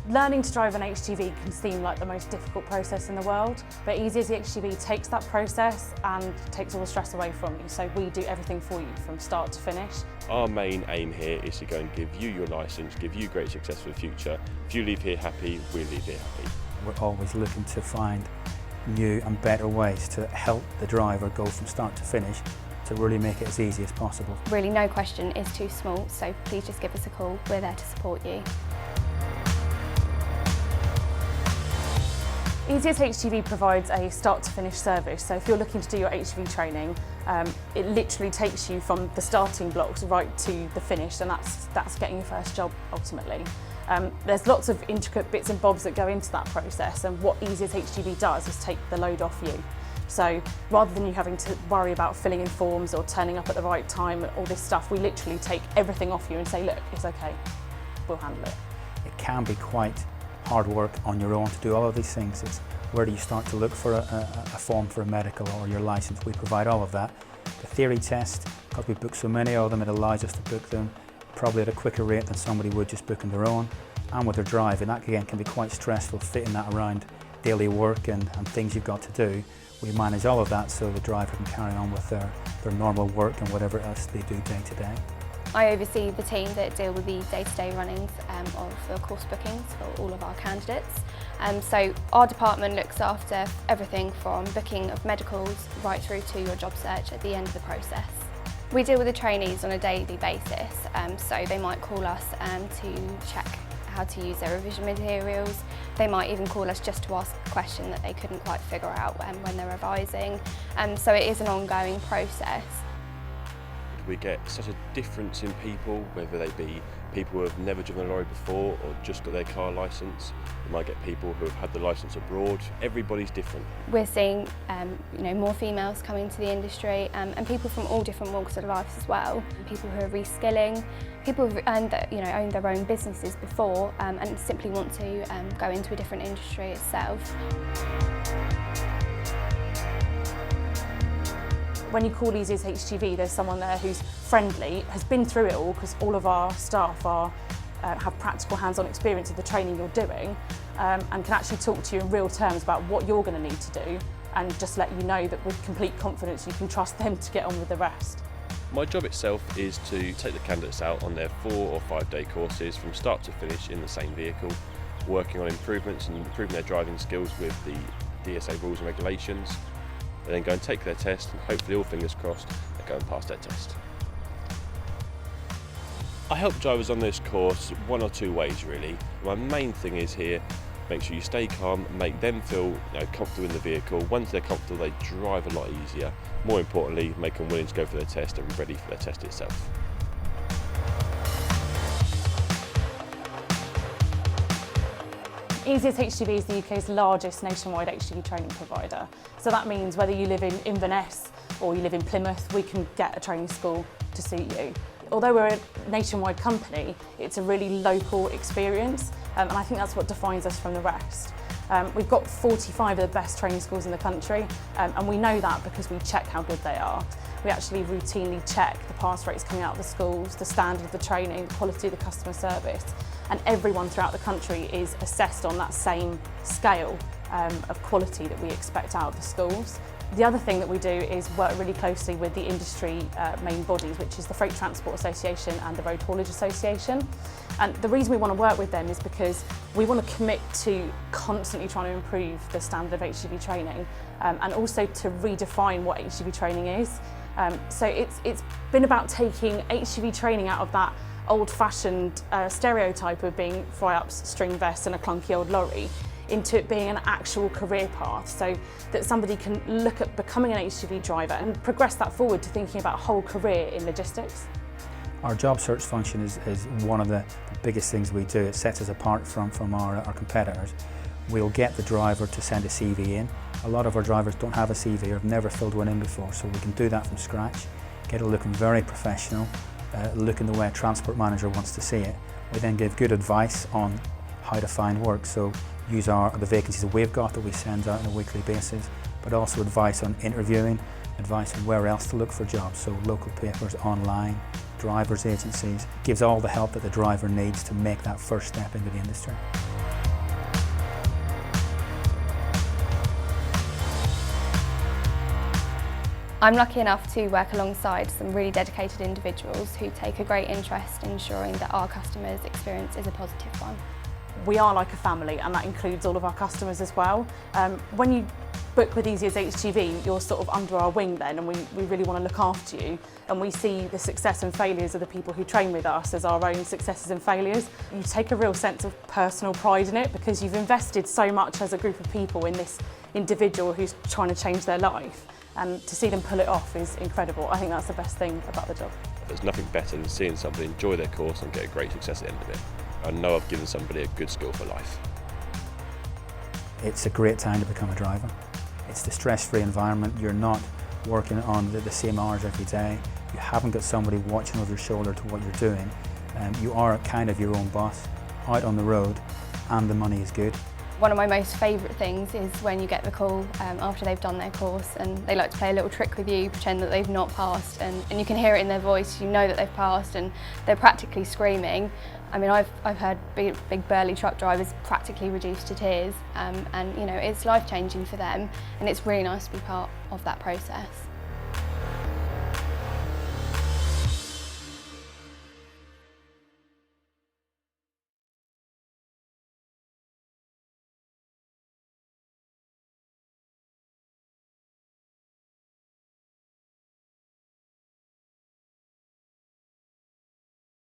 Learning to drive an HGV can seem like the most difficult process in the world, but As HGV takes that process and takes all the stress away from you. So we do everything for you from start to finish. Our main aim here is to go and give you your licence, give you great success for the future. If you leave here happy, we leave here happy. We're always looking to find new and better ways to help the driver go from start to finish, to really make it as easy as possible. Really, no question is too small, so please just give us a call. We're there to support you. As HGV provides a start-to-finish service, so if you're looking to do your HGV training, it literally takes you from the starting blocks right to the finish, and that's getting your first job ultimately. There's lots of intricate bits and bobs that go into that process, and what As HGV does is take the load off you. So rather than you having to worry about filling in forms or turning up at the right time and all this stuff, we literally take everything off you and say, look, it's okay, we'll handle it. It can be quite hard work on your own to do all of these things. It's where do you start to look for a form for a medical or your licence. We provide all of that. The theory test, because we book so many of them, it allows us to book them probably at a quicker rate than somebody would just booking their own. And with their driving, that again can be quite stressful, fitting that around daily work and things you've got to do. We manage all of that so the driver can carry on with their normal work and whatever else they do day to day. I oversee the team that deal with the day-to-day runnings of the course bookings for all of our candidates. So our department looks after everything from booking of medicals right through to your job search at the end of the process. We deal with the trainees on a daily basis, so they might call us to check how to use their revision materials. They might even call us just to ask a question that they couldn't quite figure out when they're revising. So it is an ongoing process. We get such a difference in people, whether they be people who have never driven a lorry before or just got their car licence. We might get people who have had the licence abroad. Everybody's different. We're seeing more females coming to the industry and people from all different walks of life as well. People who are reskilling, people who've owned their own businesses before and simply want to go into a different industry itself. When you call As HGV, there's someone there who's friendly, has been through it all, because all of our staff have practical hands-on experience of the training you're doing, and can actually talk to you in real terms about what you're going to need to do, and just let you know that with complete confidence you can trust them to get on with the rest. My job itself is to take the candidates out on their 4 or 5 day courses from start to finish in the same vehicle, working on improvements and improving their driving skills with the DSA rules and regulations. They then go and take their test, and hopefully, all fingers crossed, they go and pass their test. I help drivers on this course one or two ways really. My main thing is here, make sure you stay calm, make them feel comfortable in the vehicle. Once they're comfortable, they drive a lot easier. More importantly, make them willing to go for their test and ready for their test itself. As HGV is the UK's largest nationwide HGV training provider. So that means whether you live in Inverness or you live in Plymouth, we can get a training school to suit you. Although we're a nationwide company, it's a really local experience, and I think that's what defines us from the rest. We've got 45 of the best training schools in the country, and we know that because we check how good they are. We actually routinely check the pass rates coming out of the schools, the standard of the training, the quality of the customer service, and everyone throughout the country is assessed on that same scale of quality that we expect out of the schools. The other thing that we do is work really closely with the industry main bodies, which is the Freight Transport Association and the Road Haulage Association. And the reason we want to work with them is because we want to commit to constantly trying to improve the standard of HGV training, and also to redefine what HGV training is. So it's been about taking HGV training out of that old-fashioned stereotype of being fly-ups, string vests and a clunky old lorry, into it being an actual career path, so that somebody can look at becoming an HGV driver and progress that forward to thinking about a whole career in logistics. Our job search function is one of the biggest things we do. It sets us apart from our competitors. We'll get the driver to send a CV in. A lot of our drivers don't have a CV or have never filled one in before, so we can do that from scratch, get it looking very professional, looking the way a transport manager wants to see it. We then give good advice on how to find work, so use the vacancies that we've got that we send out on a weekly basis, but also advice on interviewing, advice on where else to look for jobs, so local papers, online, drivers' agencies. Gives all the help that the driver needs to make that first step into the industry. I'm lucky enough to work alongside some really dedicated individuals who take a great interest in ensuring that our customers' experience is a positive one. We are like a family, and that includes all of our customers as well. When you book with As HGV, you're sort of under our wing then, and we really want to look after you, and we see the success and failures of the people who train with us as our own successes and failures. You take a real sense of personal pride in it because you've invested so much as a group of people in this individual who's trying to change their life, and to see them pull it off is incredible. I think that's the best thing about the job. There's nothing better than seeing somebody enjoy their course and get a great success at the end of it. I know I've given somebody a good skill for life. It's a great time to become a driver. It's the stress-free environment. You're not working on the same hours every day. You haven't got somebody watching over your shoulder to what you're doing. You are kind of your own boss, out on the road, and the money is good. One of my most favourite things is when you get the call after they've done their course, and they like to play a little trick with you, pretend that they've not passed, and you can hear it in their voice, you know that they've passed, and they're practically screaming. I mean, I've heard big burly truck drivers practically reduced to tears, and you know, it's life-changing for them, and it's really nice to be part of that process.